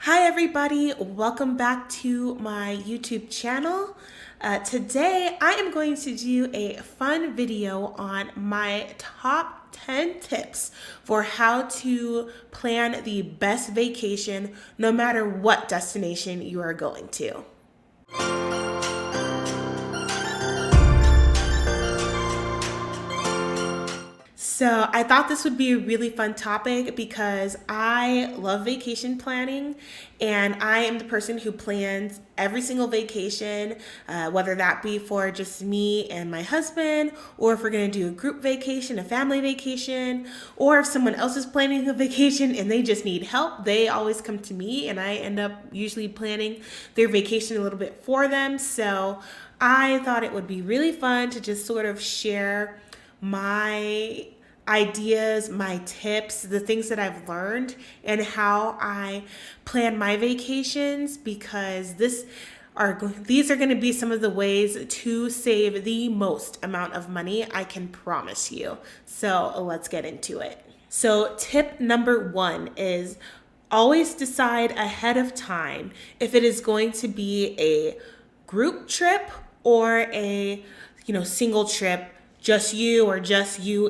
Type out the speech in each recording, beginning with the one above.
Hi everybody, welcome back to my YouTube channel. Today I am going to do a fun video on my top 10 tips for how to plan the best vacation no matter what destination you are going to. So I thought this would be a really fun topic because I love vacation planning and I am the person who plans every single vacation, whether that be for just me and my husband, or if we're going to do a group vacation, a family vacation, or if someone else is planning a vacation and they just need help, they always come to me and I end up usually planning their vacation a little bit for them. So I thought it would be really fun to just sort of share my ideas, my tips, the things that I've learned, and how I plan my vacations, because these are going to be some of the ways to save the most amount of money, I can promise you. So let's get into it. So tip number 1 is always decide ahead of time if it is going to be a group trip or a single trip, just you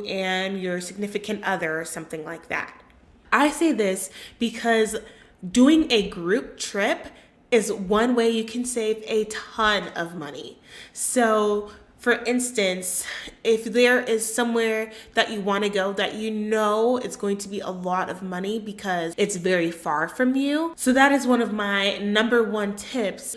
and your significant other or something like that. I say this because doing a group trip is one way you can save a ton of money. So for instance, if there is somewhere that you want to go that you know it's going to be a lot of money because it's very far from you, so that is one of my number 1 tips.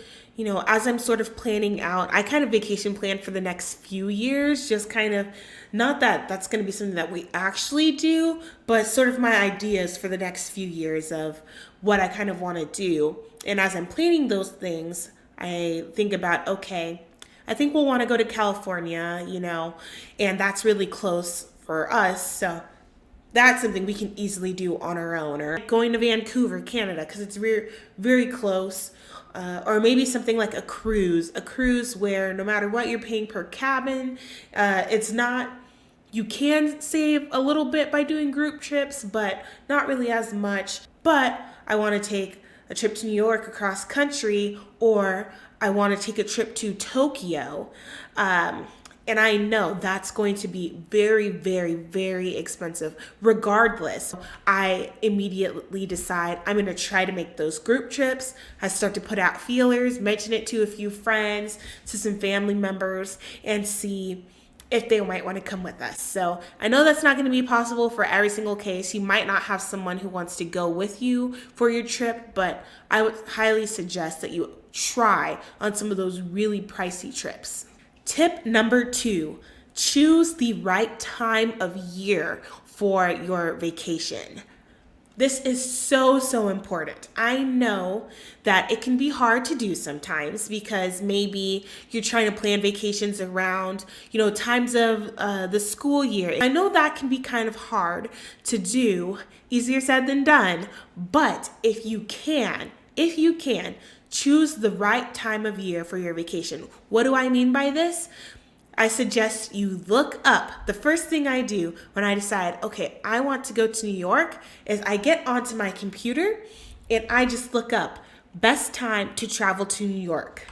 As I'm sort of planning out, I kind of vacation plan for the next few years, just kind of, not that that's going to be something that we actually do, but sort of my ideas for the next few years of what I kind of want to do. And as I'm planning those things, I think about, okay, I think we'll want to go to California, and that's really close for us. So that's something we can easily do on our own, or going to Vancouver, Canada, because it's very, very close. Or maybe something like a cruise where no matter what you're paying per cabin, you can save a little bit by doing group trips, but not really as much. But I want to take a trip to New York across country, or I want to take a trip to Tokyo. And I know that's going to be very, very, very expensive. Regardless, I immediately decide I'm going to try to make those group trips. I start to put out feelers, mention it to a few friends, to some family members, and see if they might want to come with us. So I know that's not going to be possible for every single case. You might not have someone who wants to go with you for your trip, but I would highly suggest that you try on some of those really pricey trips. Tip number 2, choose the right time of year for your vacation. This is so, so important. I know that it can be hard to do sometimes because maybe you're trying to plan vacations around, times of the school year. I know that can be kind of hard to do, easier said than done, but if you can, choose the right time of year for your vacation. What do I mean by this? I suggest you look up. The first thing I do when I decide, okay, I want to go to New York, is I get onto my computer and I just look up best time to travel to New York.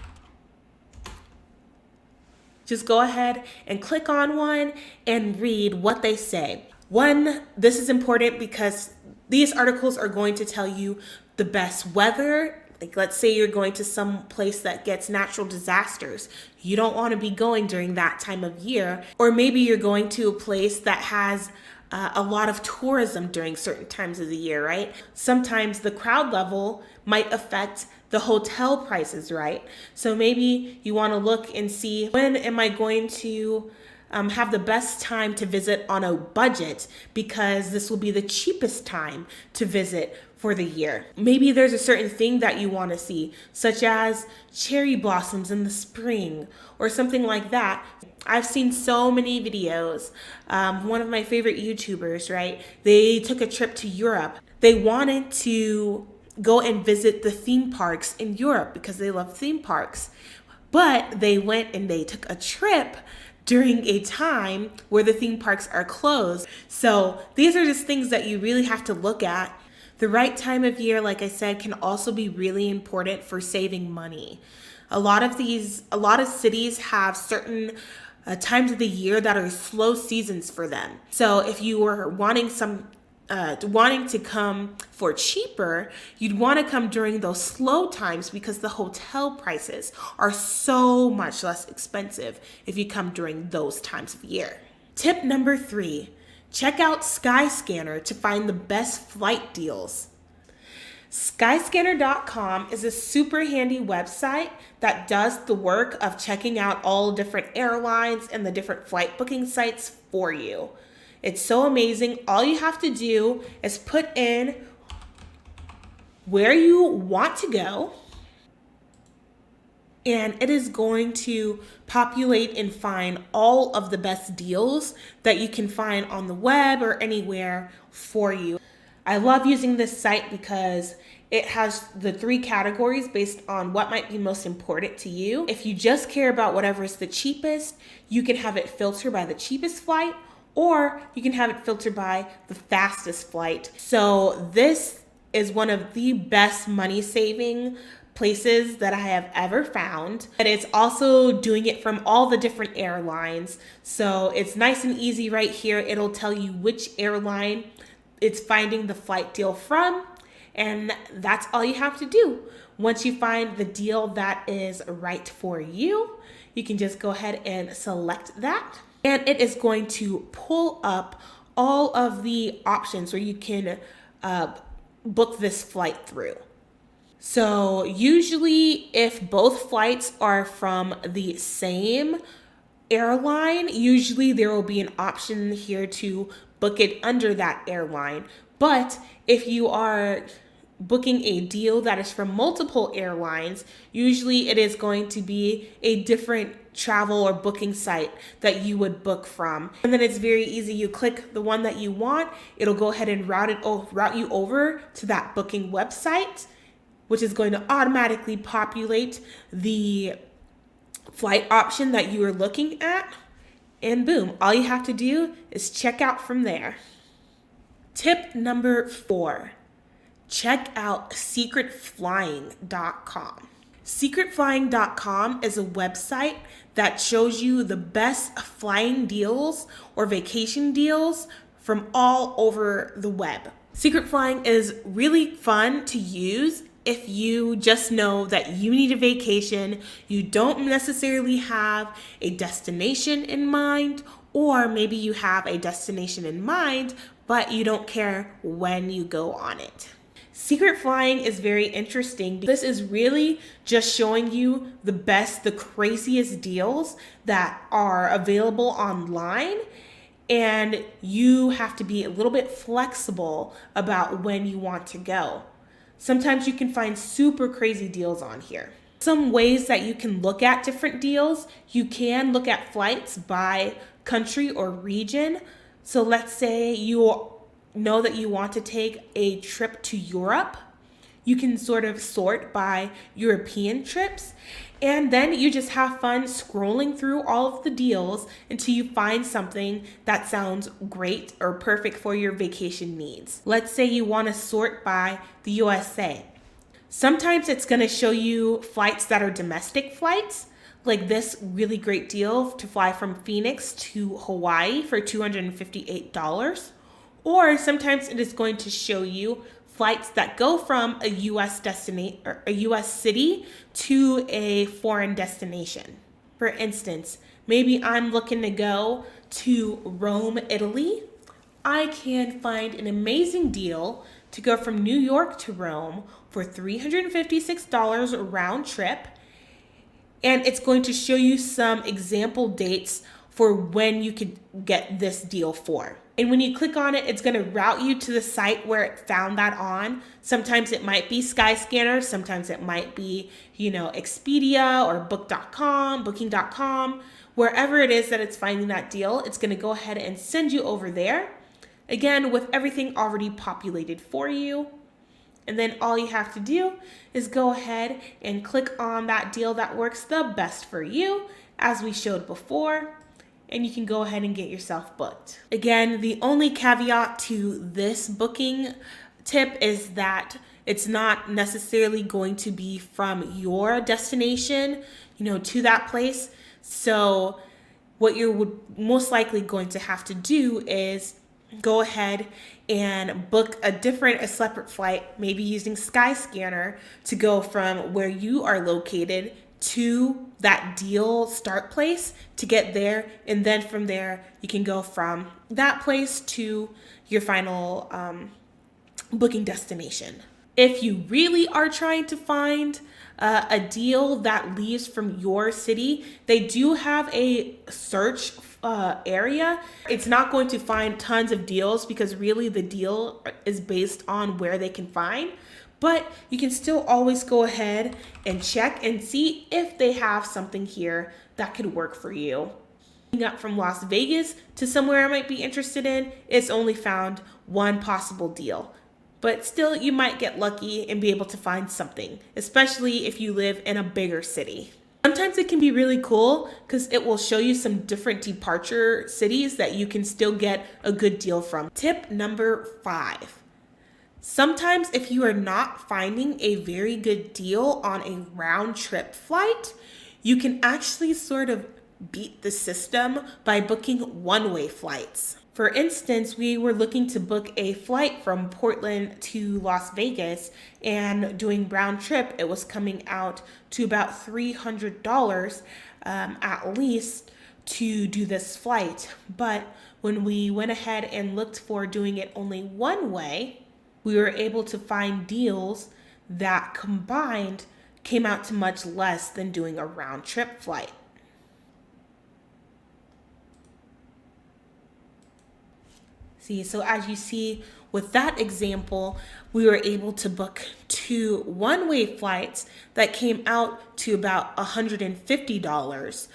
Just go ahead and click on one and read what they say. This is important because these articles are going to tell you the best weather. Like, let's say you're going to some place that gets natural disasters. You don't want to be going during that time of year. Or maybe you're going to a place that has a lot of tourism during certain times of the year, right? Sometimes the crowd level might affect the hotel prices, right? So maybe you want to look and see, when am I going to have the best time to visit on a budget, because this will be the cheapest time to visit for the year. Maybe there's a certain thing that you want to see, such as cherry blossoms in the spring or something like that. I've seen so many videos. One of my favorite YouTubers, right? They took a trip to Europe. They wanted to go and visit the theme parks in Europe because they love theme parks. But they went and they took a trip during a time where the theme parks are closed. So these are just things that you really have to look at. The right time of year, like I said, can also be really important for saving money. A lot of cities have certain times of the year that are slow seasons for them. So if you were wanting to come for cheaper, you'd want to come during those slow times because the hotel prices are so much less expensive if you come during those times of year. Tip number 3, check out Skyscanner to find the best flight deals. Skyscanner.com is a super handy website that does the work of checking out all different airlines and the different flight booking sites for you. It's so amazing. All you have to do is put in where you want to go, and it is going to populate and find all of the best deals that you can find on the web or anywhere for you. I love using this site because it has the 3 categories based on what might be most important to you. If you just care about whatever is the cheapest, you can have it filter by the cheapest flight, or you can have it filter by the fastest flight. So this is one of the best money saving places that I have ever found. And it's also doing it from all the different airlines. So it's nice and easy right here. It'll tell you which airline it's finding the flight deal from, and that's all you have to do. Once you find the deal that is right for you, you can just go ahead and select that, and it is going to pull up all of the options where you can book this flight through. So usually if both flights are from the same airline, usually there will be an option here to book it under that airline. But if you are booking a deal that is from multiple airlines, usually it is going to be a different travel or booking site that you would book from. And then it's very easy. You click the one that you want, it'll go ahead and route you over to that booking website, which is going to automatically populate the flight option that you are looking at. And boom, all you have to do is check out from there. Tip number 4, check out secretflying.com. Secretflying.com is a website that shows you the best flying deals or vacation deals from all over the web. Secret Flying is really fun to use if you just know that you need a vacation, you don't necessarily have a destination in mind, or maybe you have a destination in mind, but you don't care when you go on it. Secret Flying is very interesting. This is really just showing you the craziest deals that are available online, and you have to be a little bit flexible about when you want to go. Sometimes you can find super crazy deals on here. Some ways that you can look at different deals, you can look at flights by country or region. So let's say you know that you want to take a trip to Europe. You can sort of sort by European trips, and then you just have fun scrolling through all of the deals until you find something that sounds great or perfect for your vacation needs. Let's say you want to sort by the USA. Sometimes it's going to show you flights that are domestic flights, like this really great deal to fly from Phoenix to Hawaii for $258. Or sometimes it is going to show you flights that go from a US destination or a US city to a foreign destination. For instance, maybe I'm looking to go to Rome, Italy. I can find an amazing deal to go from New York to Rome for $356 round trip. And it's going to show you some example dates for when you could get this deal for. And when you click on it, it's going to route you to the site where it found that on. Sometimes it might be Skyscanner. Sometimes it might be, Expedia or book.com, booking.com. Wherever it is that it's finding that deal, it's going to go ahead and send you over there. Again, with everything already populated for you. And then all you have to do is go ahead and click on that deal that works the best for you, as we showed before. And you can go ahead and get yourself booked. Again, the only caveat to this booking tip is that it's not necessarily going to be from your destination, to that place. So what you're most likely going to have to do is go ahead and book a separate flight, maybe using Skyscanner, to go from where you are located to that deal start place to get there. And then from there, you can go from that place to your final booking destination. If you really are trying to find a deal that leaves from your city, they do have a search area. It's not going to find tons of deals because really the deal is based on where they can find. But you can still always go ahead and check and see if they have something here that could work for you. Up from Las Vegas to somewhere I might be interested in, it's only found one possible deal. But still, you might get lucky and be able to find something, especially if you live in a bigger city. Sometimes it can be really cool because it will show you some different departure cities that you can still get a good deal from. Tip number 5. Sometimes if you are not finding a very good deal on a round trip flight, you can actually sort of beat the system by booking one-way flights. For instance, we were looking to book a flight from Portland to Las Vegas, and doing round trip, it was coming out to about $300 at least to do this flight. But when we went ahead and looked for doing it only one way, we were able to find deals that combined came out to much less than doing a round trip flight. See, so as you see with that example, we were able to book 2 one-way flights that came out to about $150.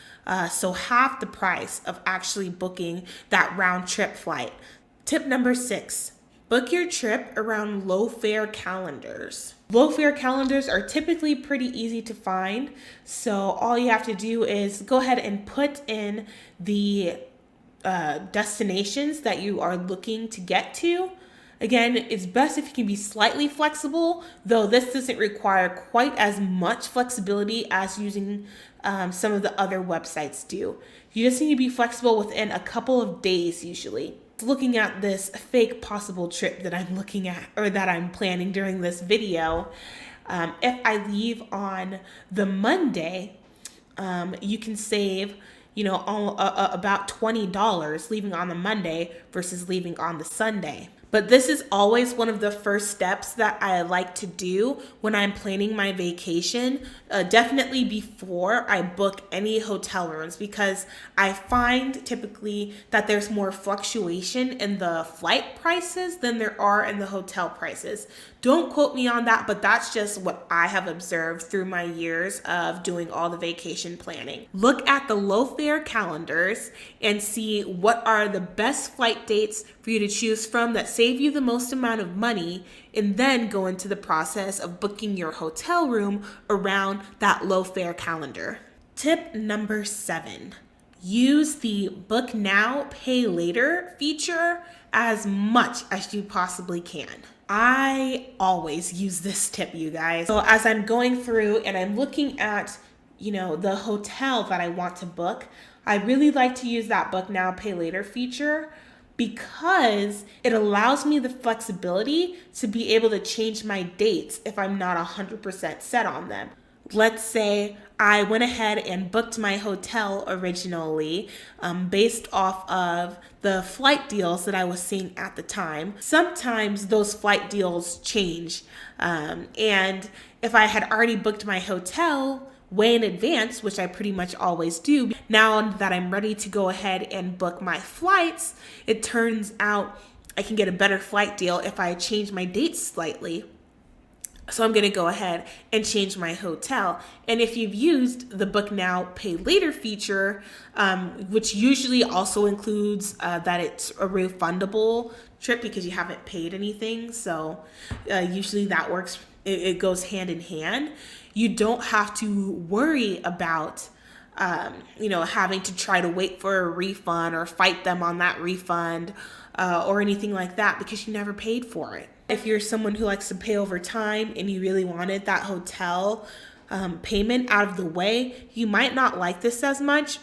So half the price of actually booking that round trip flight. Tip number 6, book your trip around low fare calendars. Low fare calendars are typically pretty easy to find. So all you have to do is go ahead and put in the destinations that you are looking to get to. Again, it's best if you can be slightly flexible, though this doesn't require quite as much flexibility as using some of the other websites do. You just need to be flexible within a couple of days usually. Looking at this fake possible trip that I'm looking at or that I'm planning during this video, if I leave on the Monday, you can save about $20 leaving on the Monday versus leaving on the Sunday. But this is always one of the first steps that I like to do when I'm planning my vacation, definitely before I book any hotel rooms, because I find typically that there's more fluctuation in the flight prices than there are in the hotel prices. Don't quote me on that, but that's just what I have observed through my years of doing all the vacation planning. Look at the low fare calendars and see what are the best flight dates for you to choose from that save you the most amount of money, and then go into the process of booking your hotel room around that low fare calendar. Tip number 7, use the book now, pay later feature as much as you possibly can. I always use this tip, you guys. So as I'm going through and I'm looking at, the hotel that I want to book, I really like to use that book now, pay later feature because it allows me the flexibility to be able to change my dates if I'm not 100% set on them. Let's say I went ahead and booked my hotel originally based off of the flight deals that I was seeing at the time. Sometimes those flight deals change. And if I had already booked my hotel way in advance, which I pretty much always do, now that I'm ready to go ahead and book my flights, it turns out I can get a better flight deal if I change my dates slightly. So I'm going to go ahead and change my hotel. And if you've used the book now, pay later feature, which usually also includes that it's a refundable trip because you haven't paid anything. So usually that works. It goes hand in hand. You don't have to worry about having to try to wait for a refund or fight them on that refund or anything like that because you never paid for it. If you're someone who likes to pay over time and you really wanted that hotel payment out of the way, you might not like this as much,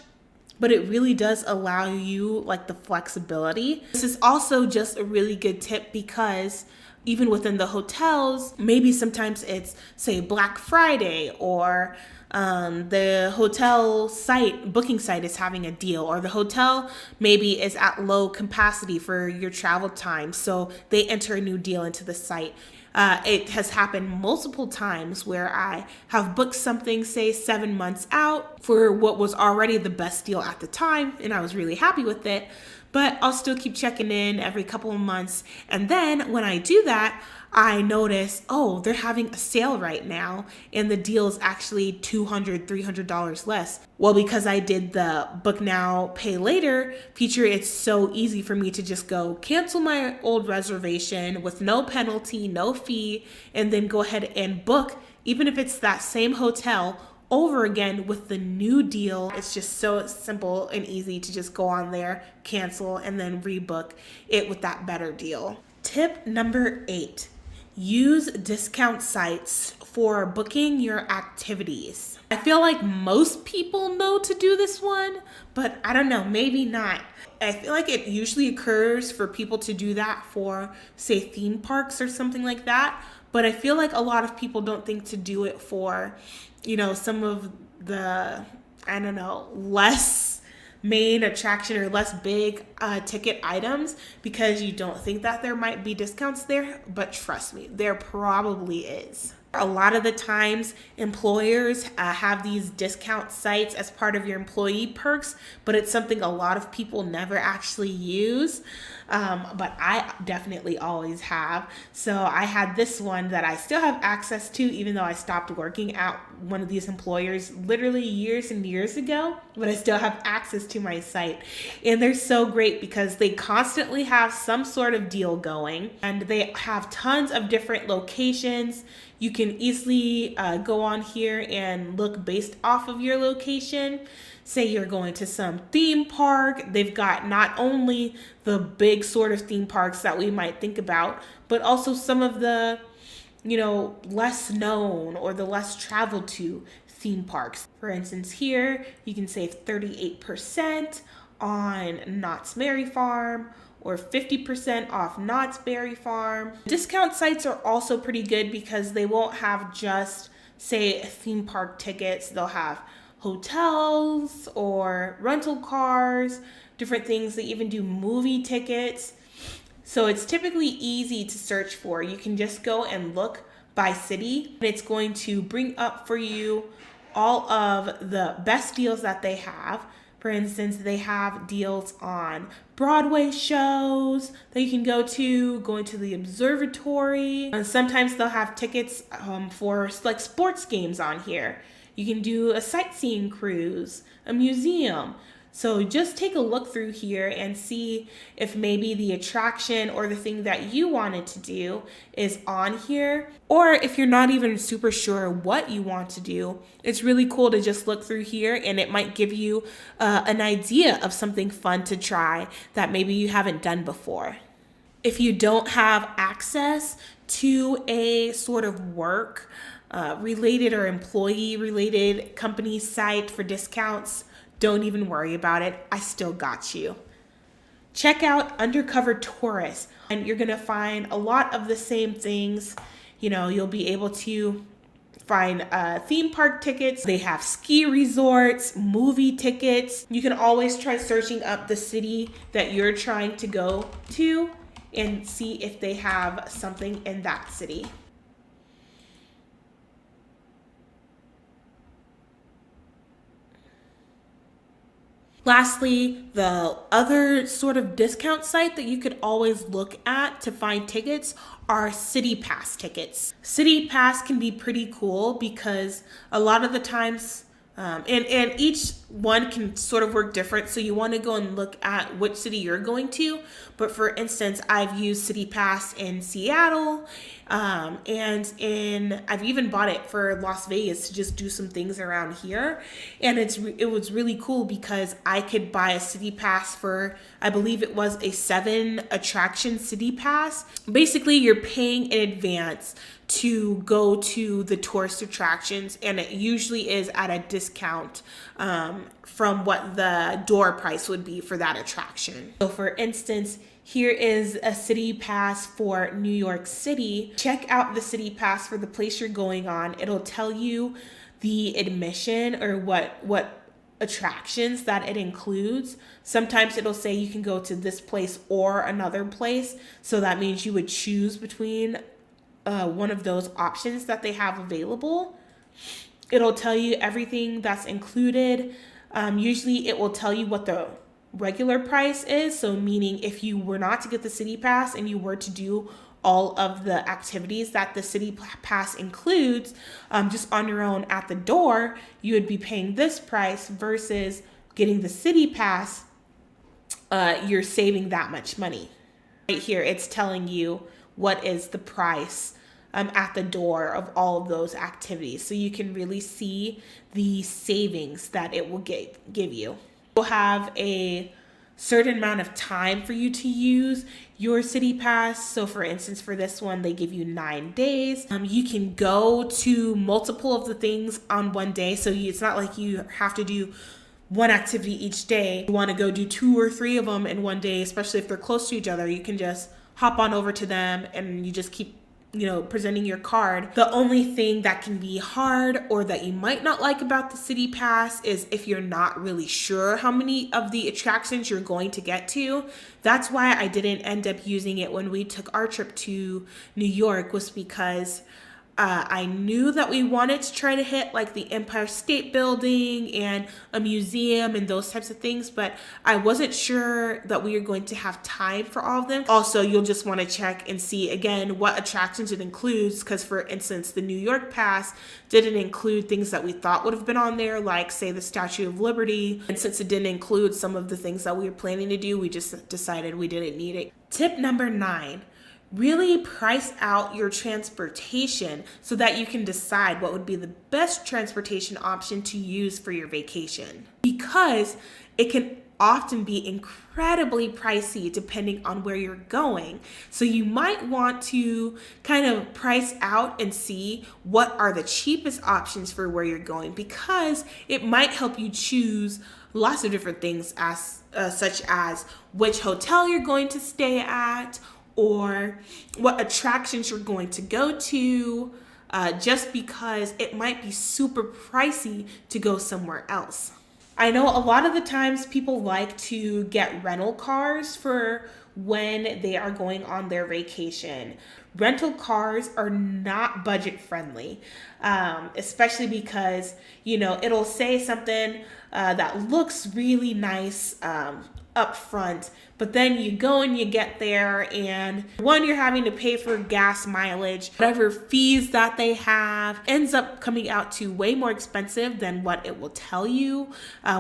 but it really does allow you like the flexibility. This is also just a really good tip because even within the hotels, maybe sometimes it's, say, Black Friday, or the hotel site, booking site is having a deal, or the hotel maybe is at low capacity for your travel time, so they enter a new deal into the site. It has happened multiple times where I have booked something, say 7 months out, for what was already the best deal at the time, and I was really happy with it. But I'll still keep checking in every couple of months. And then when I do that, I notice, oh, they're having a sale right now, and the deal is actually $200, $300 less. Well, because I did the book now, pay later feature, it's so easy for me to just go cancel my old reservation with no penalty, no fee, and then go ahead and book, even if it's that same hotel, over again with the new deal. It's just so simple and easy to just go on there, cancel, and then rebook it with that better deal. Tip number 8, use discount sites for booking your activities. I feel like most people know to do this one, but I don't know, maybe not. I feel like it usually occurs for people to do that for, say, theme parks or something like that. But I feel like a lot of people don't think to do it for, some of the, less main attraction or less big ticket items, because you don't think that there might be discounts there. But trust me, there probably is. A lot of the times employers have these discount sites as part of your employee perks, but it's something a lot of people never actually use. But I definitely always have. So I had this one that I still have access to, even though I stopped working at one of these employers literally years and years ago, but I still have access to my site. And they're so great because they constantly have some sort of deal going, and they have tons of different locations. You can easily go on here and look based off of your location. Say you're going to some theme park, they've got not only the big sort of theme parks that we might think about, but also some of the, less known or the less traveled to theme parks. For instance, here you can save 38% on Knott's Berry Farm, or 50% off Knott's Berry Farm. Discount sites are also pretty good because they won't have just, say, theme park tickets. They'll have hotels or rental cars, different things. They even do movie tickets. So it's typically easy to search for. You can just go and look by city, and it's going to bring up for you all of the best deals that they have. For instance, they have deals on Broadway shows that you can go to, going to the observatory. And sometimes they'll have tickets for like sports games on here. You can do a sightseeing cruise, a museum. So just take a look through here and see if maybe the attraction or the thing that you wanted to do is on here. Or if you're not even super sure what you want to do, it's really cool to just look through here, and it might give you an idea of something fun to try that maybe you haven't done before. If you don't have access to a sort of work related or employee related company site for discounts, don't even worry about it. I still got you. Check out Undercover Tourist, and you're going to find a lot of the same things. You'll be able to find theme park tickets. They have ski resorts, movie tickets. You can always try searching up the city that you're trying to go to and see if they have something in that city. Lastly, the other sort of discount site that you could always look at to find tickets are City Pass tickets. City Pass can be pretty cool because a lot of the times, and each one can sort of work different. So you want to go and look at which city you're going to. But for instance, I've used City Pass in Seattle, I've even bought it for Las Vegas to just do some things around here. And it was really cool because I could buy a city pass for, I believe it was a 7 attraction city pass. Basically, you're paying in advance to go to the tourist attractions, and it usually is at a discount from what the door price would be for that attraction. So for instance, here is a city pass for New York City. Check out the city pass for the place you're going on. It'll tell you the admission or what attractions that it includes. Sometimes it'll say you can go to this place or another place. So that means you would choose between one of those options that they have available. It'll tell you everything that's included. Usually it will tell you what the regular price is. So meaning if you were not to get the city pass and you were to do all of the activities that the city pass includes, just on your own at the door, you would be paying this price versus getting the city pass. You're saving that much money. Right here, it's telling you what is the price at the door of all of those activities. So you can really see the savings that it will give you. You'll have a certain amount of time for you to use your city pass. So for instance, for this one, they give you 9 days. You can go to multiple of the things on one day. So it's not like you have to do one activity each day. You want to go do 2 or 3 of them in one day, especially if they're close to each other. You can just hop on over to them and you just keep presenting your card. The only thing that can be hard or that you might not like about the city pass is if you're not really sure how many of the attractions you're going to get to. That's why I didn't end up using it when we took our trip to New York, was because I knew that we wanted to try to hit like the Empire State Building and a museum and those types of things, but I wasn't sure that we were going to have time for all of them. Also, you'll just want to check and see again what attractions it includes, because for instance, the New York pass didn't include things that we thought would have been on there, like say the Statue of Liberty. And since it didn't include some of the things that we were planning to do, we just decided we didn't need it. Tip number 9. Really price out your transportation so that you can decide what would be the best transportation option to use for your vacation, because it can often be incredibly pricey depending on where you're going. So you might want to kind of price out and see what are the cheapest options for where you're going, because it might help you choose lots of different things such as which hotel you're going to stay at, or what attractions you're going to go to, just because it might be super pricey to go somewhere else. I know a lot of the times people like to get rental cars for when they are going on their vacation. Rental cars are not budget friendly, especially because, it'll say something that looks really nice up front, but then you go and you get there and one, you're having to pay for gas mileage, whatever fees that they have ends up coming out to way more expensive than what it will tell you.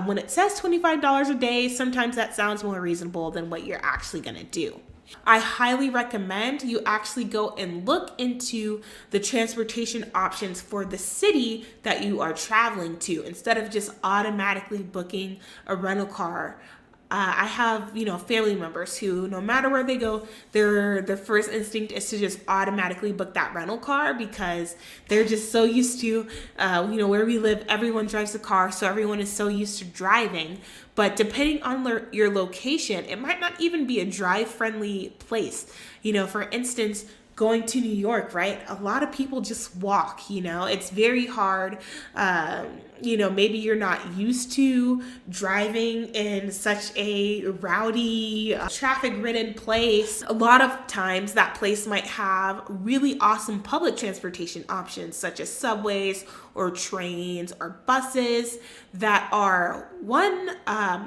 When it says $25 a day, sometimes that sounds more reasonable than what you're actually gonna do. I highly recommend you actually go and look into the transportation options for the city that you are traveling to, instead of just automatically booking a rental car. I have, family members who, no matter where they go, their first instinct is to just automatically book that rental car, because they're just so used to, where we live, everyone drives a car, so everyone is so used to driving. But depending on your location, it might not even be a drive-friendly place. For instance, going to New York, right? A lot of people just walk, it's very hard. Maybe you're not used to driving in such a rowdy, traffic-ridden place. A lot of times that place might have really awesome public transportation options, such as subways or trains or buses that are, one,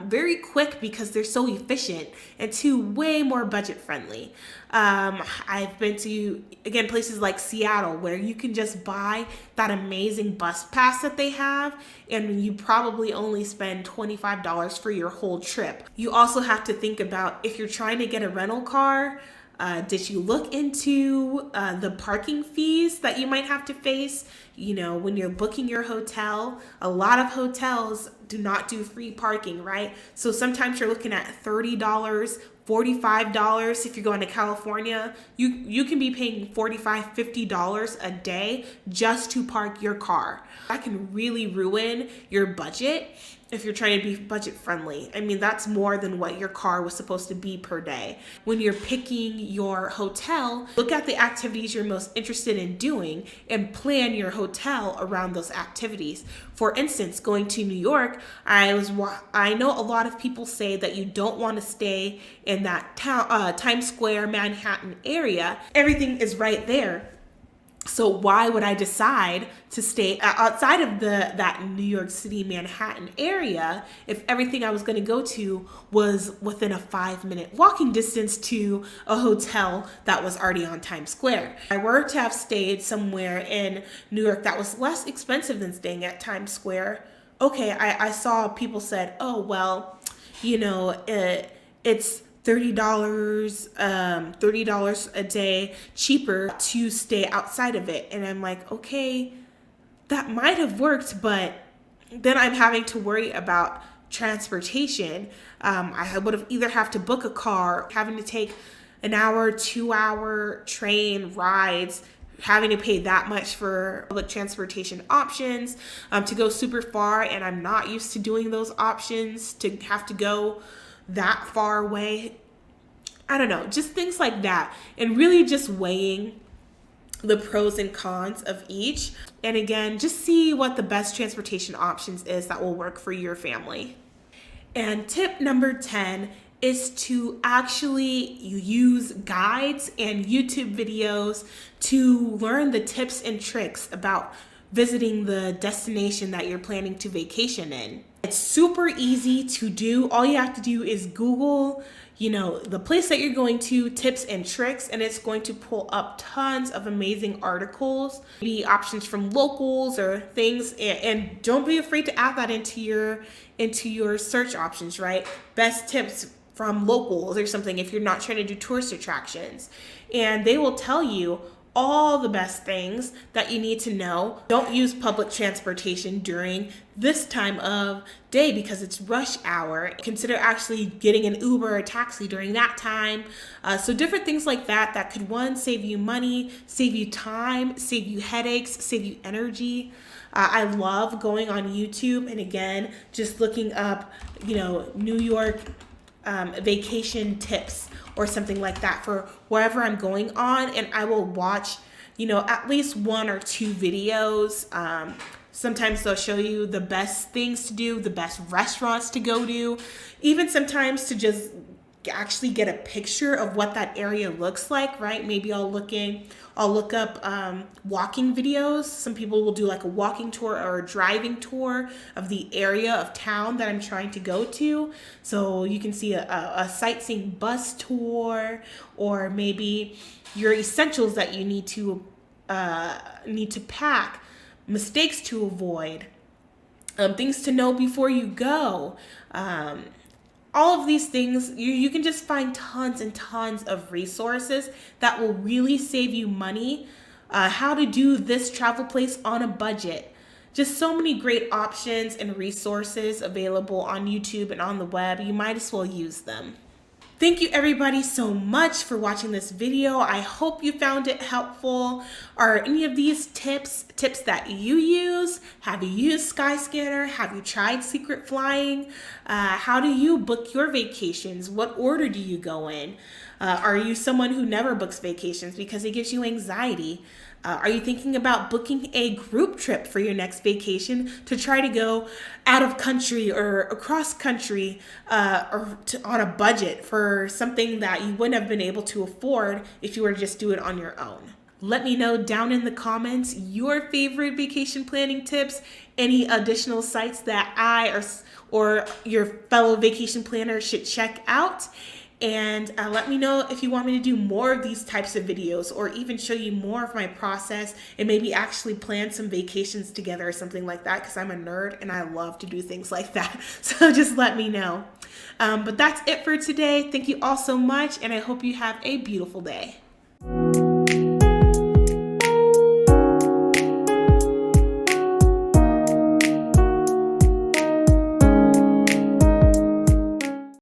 very quick because they're so efficient, and 2, way more budget friendly. I've been to, again, places like Seattle, where you can just buy that amazing bus pass that they have, and you probably only spend $25 for your whole trip. You also have to think about, if you're trying to get a rental car, Did you look into the parking fees that you might have to face? You know, when you're booking your hotel, a lot of hotels do not do free parking, right? So sometimes you're looking at $30, $45. If you're going to California, you can be paying $45, $50 a day just to park your car. That can really ruin your budget if you're trying to be budget friendly. I mean, that's more than what your car was supposed to be per day. When you're picking your hotel, look at the activities you're most interested in doing and plan your hotel around those activities. For instance, going to New York, I know a lot of people say that you don't want to stay in that Times Square, Manhattan area. Everything is right there. So why would I decide to stay outside of that New York City, Manhattan area if everything I was going to go to was within a 5-minute walking distance to a hotel that was already on Times Square? If I were to have stayed somewhere in New York that was less expensive than staying at Times Square, okay, I saw people said, oh, well, you know, it's $30 a day cheaper to stay outside of it. And I'm like, okay, that might have worked, but then I'm having to worry about transportation. I would have either have to book a car, having to take an hour, 2-hour train rides, having to pay that much for public transportation options, to go super far. And I'm not used to doing those options, to have to go that far away. I don't know, just things like that, and really just weighing the pros and cons of each. And again, just see what the best transportation options is that will work for your family. And tip number 10 is to actually use guides and YouTube videos to learn the tips and tricks about visiting the destination that you're planning to vacation in. It's super easy to do. All you have to do is Google, you know, the place that you're going to, tips and tricks, and it's going to pull up tons of amazing articles, maybe options from locals or things, and don't be afraid to add that into your search options, right? Best tips from locals or something if you're not trying to do tourist attractions. And they will tell you all the best things that you need to know. Don't use public transportation during this time of day because it's rush hour. Consider actually getting an Uber or a taxi during that time. So different things like that could, one, save you money, save you time, save you headaches, save you energy. I love going on YouTube and again, just looking up, you know, New York vacation tips or something like that for wherever I'm going on, and I will watch, you know, at least 1 or 2 videos. Sometimes they'll show you the best things to do, the best restaurants to go to, even sometimes to just actually get a picture of what that area looks like, right? Maybe I'll look up walking videos. Some people will do like a walking tour or a driving tour of the area of town that I'm trying to go to. So you can see a sightseeing bus tour, or maybe your essentials that you need to pack, mistakes to avoid, things to know before you go. All of these things, you can just find tons and tons of resources that will really save you money. How to do this travel place on a budget. Just so many great options and resources available on YouTube and on the web. You might as well use them. Thank you everybody so much for watching this video. I hope you found it helpful. Are any of these tips that you use? Have you used Skyscanner? Have you tried secret flying? How do you book your vacations? What order do you go in? Are you someone who never books vacations because it gives you anxiety? Are you thinking about booking a group trip for your next vacation to try to go out of country or across country on a budget for something that you wouldn't have been able to afford if you were to just do it on your own? Let me know down in the comments your favorite vacation planning tips, any additional sites that I or your fellow vacation planners should check out. And let me know if you want me to do more of these types of videos, or even show you more of my process and maybe actually plan some vacations together or something like that, because I'm a nerd and I love to do things like that. So just let me know. But that's it for today. Thank you all so much, and I hope you have a beautiful day.